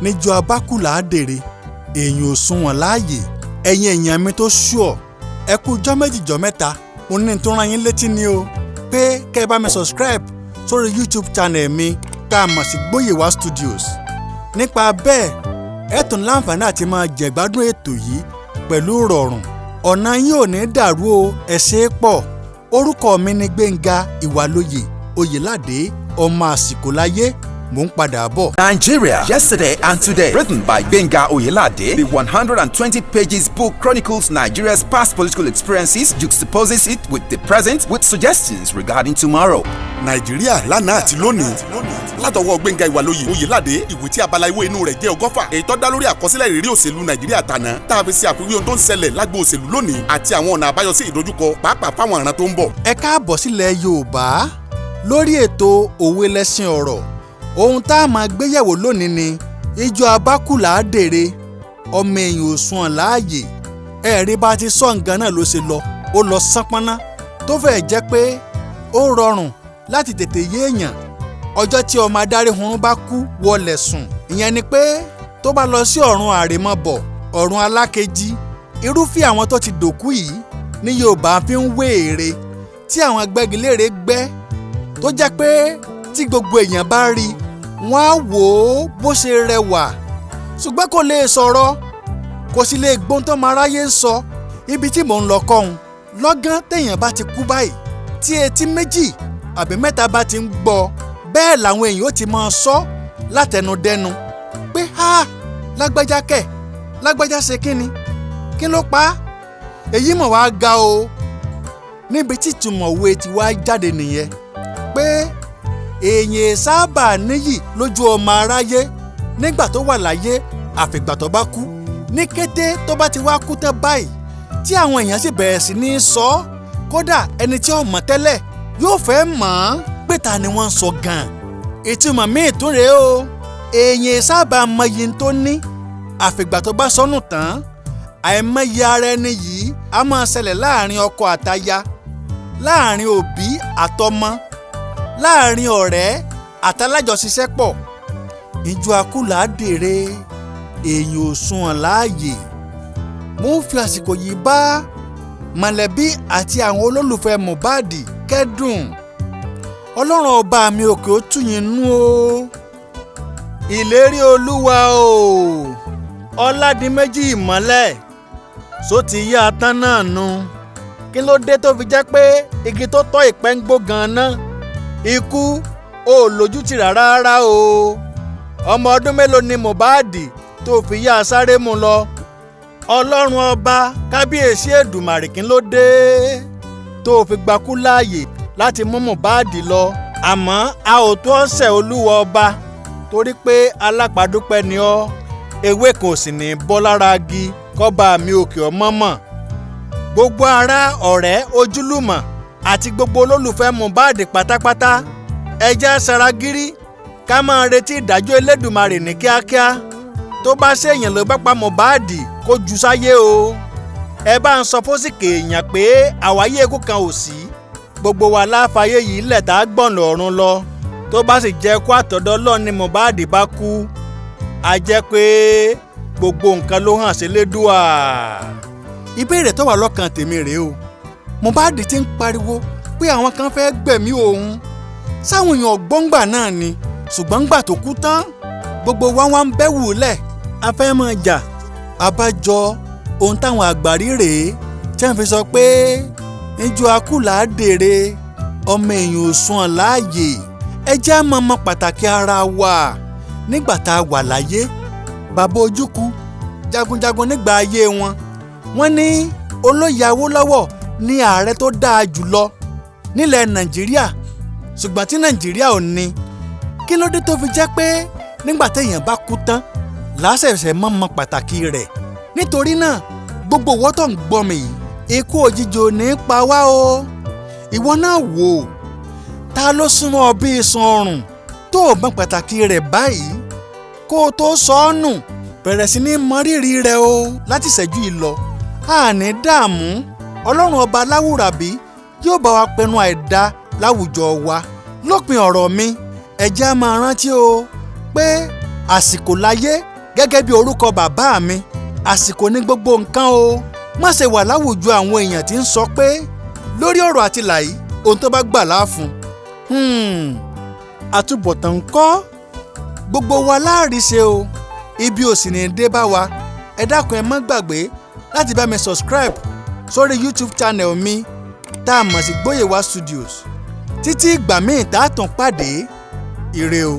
níjọ́ abákùlà dèrè èèyàn ò sunwọ̀n láàyè. ẹ̀yin èèyàn mi tó ṣùọ̀ ẹ kú jọ́ méjì jọ́ mẹ́ta mo ní tó rán yín létí ni o pé kẹ́ ẹ bá mi subscribe sórí YouTube channel mi tá a mọ̀ sí Gbóyèwá Studios. nípa bẹ́ẹ̀ ẹ tún láǹfààní àti máa jẹ̀gbádùn ètò yìí pẹ̀lú rọ̀rùn. ọ̀nà yín ò ní dàrú o, ẹ ṣe é pọ̀. orúkọ mi ni Gbénga Ìwàlóye Oyèládé ọmọ àsìkò láyé. Mò ń padà bọ̀. Nigeria, Yesterday and Today, written by Gbenga Oyelade, the 120 pages book chronicles Nigeria's past political experiences, juxtaposes it with the present with suggestions regarding tomorrow. Nàìjíríà lánàá àti lónìí. Látọwọ́ Gbenga Ìwàlóye Oyèládé, ìwé tí abala ìwé inú rẹ̀ jẹ́ 100. èyí tó dá lórí àkọsílẹ̀ ìrírí òṣèlú Nàìjíríà tàná, tá a fi ṣe àfiwé ohun tó ń ṣẹlẹ̀ lágbo òṣèlú lónìí àti àwọn ọ̀nà àbáyọ sí ìdojúkọ pàápàá fáwọn ìran tó ń bọ̀. Ẹ káàbọ̀ sílẹ̀ Yorùbá lórí ètò òwe lẹ́ṣin ọ̀rọ̀. Ohun tá a máa gbéyẹ̀wò lónìí ni ijó abákùlà dèrè ọmọ èèyàn ò sunwọ̀n láàyè. ẹ̀rí bá ti sọ nǹkan náà ló ṣe lọ ó lọ sánpọ́nná tó fẹ́ẹ̀ jẹ́ pé ó rọrùn láti tètè yé èèyàn. ọjọ́ tí ọmọ adarí hunrun bá kú wọlé sùn, ìyẹn ni pé tó bá lọ sí ọ̀run àrèmabọ̀ ọ̀run alákejì. irúfẹ́ àwọn tó ti dòkú yìí ní Yorùbá fi ń wé ère tí àwọn gbẹ́gilére gbẹ́ tó jẹ́ pé tí gbogbo èèyàn bá rí wọ́n á wò ó bó ṣe rẹwà ṣùgbọ́n kò lè sọ̀rọ̀ kò sì lè gbóhùn tó máa ráyé ń sọ. ibi tí mò ń lọ kọ́hún lọ́gán téèyàn bá ti kú báyìí tí etí méjì àbí mẹ́ta bá ti ń gbọ́ bẹ́ẹ̀ làwọn èèyàn ó ti máa sọ látẹnudẹ́nu pé ha lágbájá kẹ̀ lágbájá ṣe kí ló pa á. èyí mọ̀ wá ga o níbi tí ìtumọ̀ òwe ti wá jáde nìyẹn pé èèyàn sábà níyì lójú ọmọ aráyé nígbà tó wà láyé àfìgbà tó bá kú. ní kété tó bá ti wá kú tán báyìí tí àwọn èèyàn sì bẹ̀rẹ̀ sí ní sọ kódà ẹni tí ó mọ̀ tẹ́lẹ̀ yóò fẹ́ mọ̀ ọ́n pé ta ni wọ́n ń sọ gan-an. ìtumọ̀ míì tún rèé o èèyàn sábà mọyì tó ní àfìgbà tó bá sọnù tán. àìmọye ara ẹni yìí á máa ṣẹlẹ̀ láàrin ọkọ àtaya, láàrin òbí àtọmọ, láàrin ọ̀rẹ́ àtàlájọṣiṣẹ́pọ̀. ijó akúlà dèrè èèyàn ò sunwọ̀n láàyè. mo ń fi àsìkò yìí bá mọ̀lẹ́bí àti àwọn olólùfẹ́ Mohbad kẹ́dùn. Ọlọ́run ọba mi òkè ó tù yín nú o. Ilerioluwa Oladimeji Imole só ti yá tán náà nu. kí ló dé tó fi jẹ́ pé igi tó tọ́ ìpẹ́ ń gbó gan-an ikú ò lójútì rárá o. ọmọ ọdún mélòó ni Mohbad tó fi yá sáré mu lọ. Ọlọ́run ọba kábíyèsí Èdùmàrè kí ló dé tó fi gbakú láàyè láti mú Mohbad lọ. àmọ́ a ò tó ọ̀sẹ̀ Olúwa ọba torí pé alápàdúpẹ́ ni ọ́. ewé kò sì ní bọ́ lára igi kọ́ba mi òkè ọmọ mọ̀. gbogbo ará ọ̀rẹ́ ojúlùmọ̀ àti gbogbo olólùfẹ́ Mohbad pátápátá ẹ jẹ́ saragírí ká máa retí ìdájọ́ Elédùmarè ní kíákíá. tó bá ṣèyàn ló bá pa Mohbad kó jù sáyé o. ẹ bá ń sọ fósìkè èèyàn pé àwáyé ikú kan ò sí. gbogbo wa láfààyè yìí lẹ̀ tá a gbọ̀nà ọ̀run lọ. tó bá sì jẹ́ kó àtọ̀dọ̀ Ọlọ́run ni Mohbad bá kú a jẹ́ pé gbogbo nǹkan ló hàn sí Elédùà. ìbéèrè tó wà lọ́kàn tèmi rèé o. Mohbad ti ń pariwo pé àwọn kan fẹ́ gbẹ̀mí òun. sáwọn èèyàn gbọ́ngbà náà ni ṣùgbọ́n gbà tó kú tán gbogbo wa ń bẹ́ wùlẹ̀ a fẹ́ máa jà. àbájọ ohun táwọn àgbàrí rèé tí wọ́n fi sọ pé ijó akúlà dèrè ọmọ èèyàn ò sunwọ̀n láàyè. ẹ jẹ́ mọ̀mọ́ pàtàkì ara wa nígbà tá a wà láyé. bàbá Ojúkú jagunjagun nígbà ayé wọn. wọ́n ní Olóyè Awólọ́wọ̀ ní ààrẹ tó dáa jùlọ nílẹ̀ Nàìjíríà ṣùgbọ́n tí Nàìjíríà ò ní. kí ló dé tó fi jẹ́ pé nígbà téèyàn bá kú tán lásẹ̀sẹ̀ mọ̀mọ́ pàtàkì rẹ̀. nítorí náà gbogbo owó tó ń gbọ́ mi yìí ikú òjijì ò ní pa wá o. ìwọ náà wò ó ta ló súnmọ́ ọ bí iṣan ọrùn tó o mọ̀ pàtàkì rẹ̀ báyìí kó o tó sọ ọ́ nù. bẹ̀rẹ̀ sí ní mọrírì rẹ̀ o láti ṣẹ́jú ìlọ. àní dààmú Ọlọ́run ọba láwùrábí yóò bá wa pẹnu àìdá láwùjọ wa. lópin ọ̀rọ̀ mi ẹ jẹ́ á máa rántí o pé àsìkò láyé gẹ́gẹ́ bí orúkọ bàbá mi àsìkò ní gbogbo nǹkan o. Má ṣe wà láwùjọ àwọn èèyàn tí ń sọ pé lórí ọ̀rọ̀ àtìlà yìí ohun tó bá gbà láàfún. Àtúbọ̀tán ńkọ́? Gbogbo wa láàrí ṣe o, ibi ò sì ní dé bá wa. Ẹ dákun ẹ má gbàgbé láti bá mi subscribe sórí YouTube channel mi tá a mọ̀ sí Gboyewa Studios. Títí ìgbà míì tá a tún pàdé, ire o.